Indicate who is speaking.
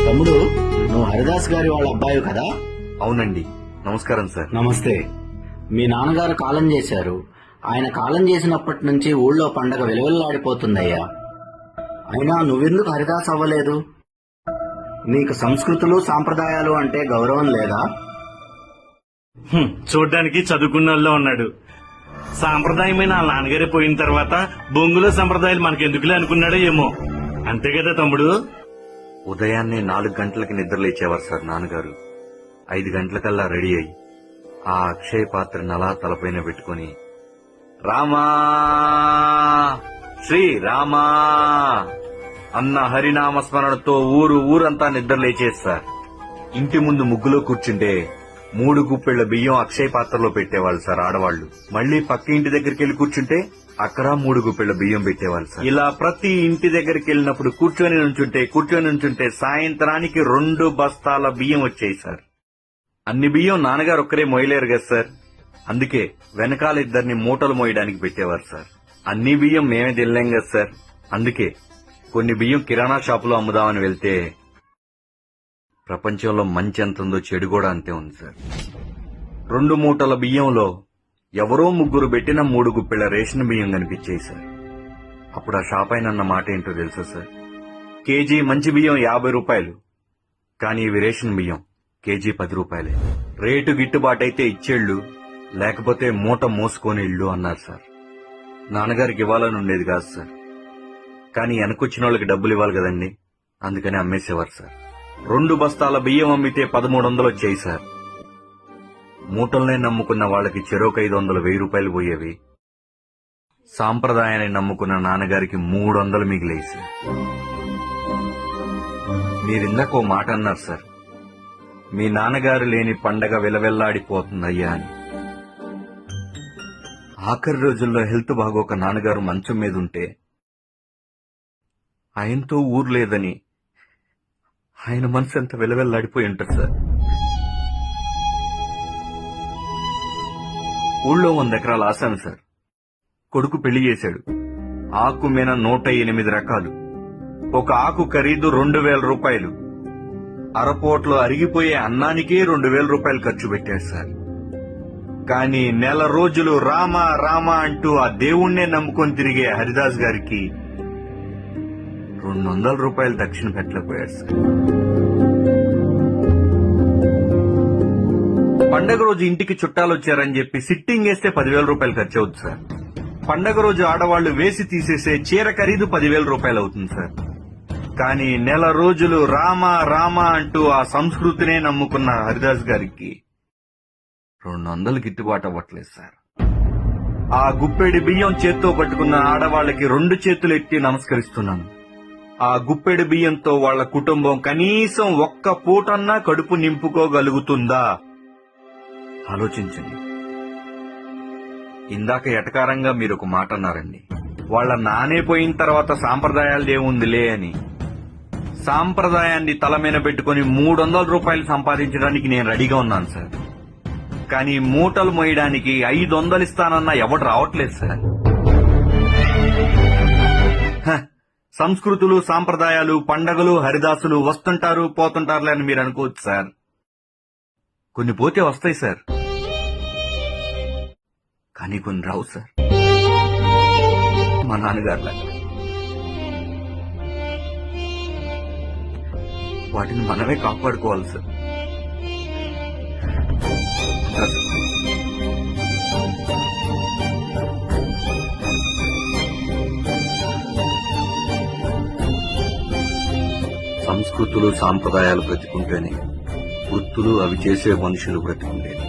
Speaker 1: తమ్ముడు, నువ్వు హరిదాస్ గారి వాళ్ళ అబ్బాయి కదా?
Speaker 2: అవునండి. నమస్కారం సార్.
Speaker 1: నమస్తే. మీ నాన్నగారు కాలం చేశారు. ఆయన కాలం చేసినప్పటి నుంచి ఊళ్ళో పండగ విలువల్లాడిపోతుందయ్యా. అయినా నువ్వెందుకు హరిదాస్ అవ్వలేదు? నీకు సంస్కృతులు సాంప్రదాయాలు అంటే గౌరవం లేదా?
Speaker 3: చూడ్డానికి చదువుకున్న ఉన్నాడు. సాంప్రదాయమైన వాళ్ళ నాన్నగారే పోయిన తర్వాత బొంగులో సంప్రదాయాలు మనకెందుకులే అనుకున్నాడో ఏమో. అంతే కదా తమ్ముడు?
Speaker 2: ఉదయాన్నే 4 గంటలకి నిద్రలేచేవారు సార్ నాన్నగారు. 5 గంటలకల్లా రెడీ అయ్యి ఆ అక్షయ పాత్రను అలా తలపైన పెట్టుకుని రామా శ్రీ రామా అన్న హరినామస్మరణతో ఊరంతా నిద్రలేచేది సార్. ఇంటి ముందు ముగ్గులో కూర్చుంటే 3 గుప్పెళ్ల బియ్యం అక్షయ పాత్రలో పెట్టేవాళ్ళు సార్ ఆడవాళ్లు. మళ్లీ పక్క ఇంటి దగ్గరికి వెళ్లి కూర్చుంటే అక్కడ 3 గుప్పెళ్ల బియ్యం పెట్టేవాళ్ళు సార్. ఇలా ప్రతి ఇంటి దగ్గరికి వెళ్ళినప్పుడు కూర్చొని నుంచుంటే సాయంత్రానికి 2 బస్తాల బియ్యం వచ్చాయి సార్. అన్ని బియ్యం నాన్నగారు ఒక్కరే మోయలేరు కదా సార్. అందుకే వెనకాల ఇద్దరిని మూటలు మోయడానికి పెట్టేవారు సార్. అన్ని బియ్యం మేమే తినలేం కదా సార్. అందుకే కొన్ని బియ్యం కిరాణా షాపులో అమ్ముదామని వెళ్తే ప్రపంచంలో మంచి ఎంత ఉందో చెడు కూడా అంతే ఉంది సార్. 2 మూటల బియ్యంలో ఎవరో ముగ్గురు పెట్టిన 3 గుప్పెళ్ల రేషన్ బియ్యం కనిపించాయి సార్. అప్పుడు ఆ షాప్ ఆయన అన్న మాట ఏంటో తెలుసా సార్? కేజీ మంచి బియ్యం 50 రూపాయలు, కానీ ఇవి రేషన్ బియ్యం కేజీ 10 రూపాయలే. రేటు గిట్టుబాటైతే ఇచ్చేళ్లు, లేకపోతే మూట మోసుకొని ఇళ్ళు అన్నారు సార్. నాన్నగారికి ఇవ్వాలని ఉండేది కాదు సార్, కానీ వెనకొచ్చిన వాళ్ళకి డబ్బులు ఇవ్వాలి కదండి, అందుకని అమ్మేసేవారు సార్. 2 బస్తాల బియ్యం అమ్మితే 1300 వచ్చాయి సార్. మూటల్నే నమ్ముకున్న వాళ్ళకి చెరొక 500, 1000 రూపాయలు పోయేవి. సాంప్రదాయాన్ని నమ్ముకున్న నాన్నగారికి 300 మిగిలేయి సార్. మీరిందాక ఓ మాట అన్నారు సార్, మీ నాన్నగారు లేని పండగ విలవెల్లాడిపోతుందయ్యా అని. ఆఖరి రోజుల్లో హెల్త్ బాగోక నాన్నగారు మంచం మీద ఉంటే ఆయనతో ఊరు లేదని ఆయన మనసు ఎంత విలవెల్లాడిపోయి ఉంటారు సార్. ఊళ్ళో 100 ఎకరాలు ఆశాను సార్. కొడుకు పెళ్లి చేశాడు. ఆకు మీద 108 రకాలు. ఒక ఆకు ఖరీదు 2000 రూపాయలు. అరపోట్లో అరిగిపోయే అన్నానికే 2000 రూపాయలు ఖర్చు పెట్టాడు సార్. కానీ నెల రోజులు రామా రామా అంటూ ఆ దేవుణ్ణే నమ్ముకొని తిరిగే హరిదాస్ గారికి 200 రూపాయలు దక్షిణ పెట్టలేకపోయాడు సార్. పండగ రోజు ఇంటికి చుట్టాలు వచ్చారని చెప్పి సిట్టింగ్ వేస్తే 10,000 రూపాయలు ఖర్చు అవుతుంది సార్. పండగ రోజు ఆడవాళ్లు వేసి తీసేసే చీర ఖరీదు 10,000 రూపాయలు అవుతుంది సార్. కానీ నెల రోజులు రామా రామా అంటూ ఆ సంస్కృతినే నమ్ముకున్న హరిదాస్ గారికి 200 గిట్టుబాటు అవ్వట్లేదు సార్. ఆ గుప్పెడి బియ్యం చేత్తో పట్టుకున్న ఆడవాళ్లకి 2 చేతులు ఎత్తి నమస్కరిస్తున్నాను. ఆ గుప్పెడి బియ్యంతో వాళ్ల కుటుంబం కనీసం ఒక్క పూటన్నా కడుపు నింపుకోగలుగుతుందా ఆలోచించండి. ఇందాక ఎటకారంగా మీరు ఒక మాట అన్నారండి, వాళ్ల నానే పోయిన తర్వాత సాంప్రదాయాలదేముందిలే అని. సాంప్రదాయాన్ని తల మీద పెట్టుకుని 300 రూపాయలు సంపాదించడానికి నేను రెడీగా ఉన్నాను సార్. కానీ మూటలు మోయడానికి 500 ఇస్తానన్నా ఎవడు రావట్లేదు సార్. సంస్కృతులు, సాంప్రదాయాలు, పండగలు, హరిదాసులు వస్తుంటారు పోతుంటారులే అని మీరు అనుకోవచ్చు సార్. కొన్ని పోతే వస్తాయి సార్, కానీ కొన్ని రావు సార్. మా నాన్నగారులాగా వాటిని మనమే కాపాడుకోవాలి సార్. సంస్కృతులు, సాంప్రదాయాలు బ్రతికుంటేనే వృత్తులు, అవి చేసే మనుషులు బ్రతికుండేది.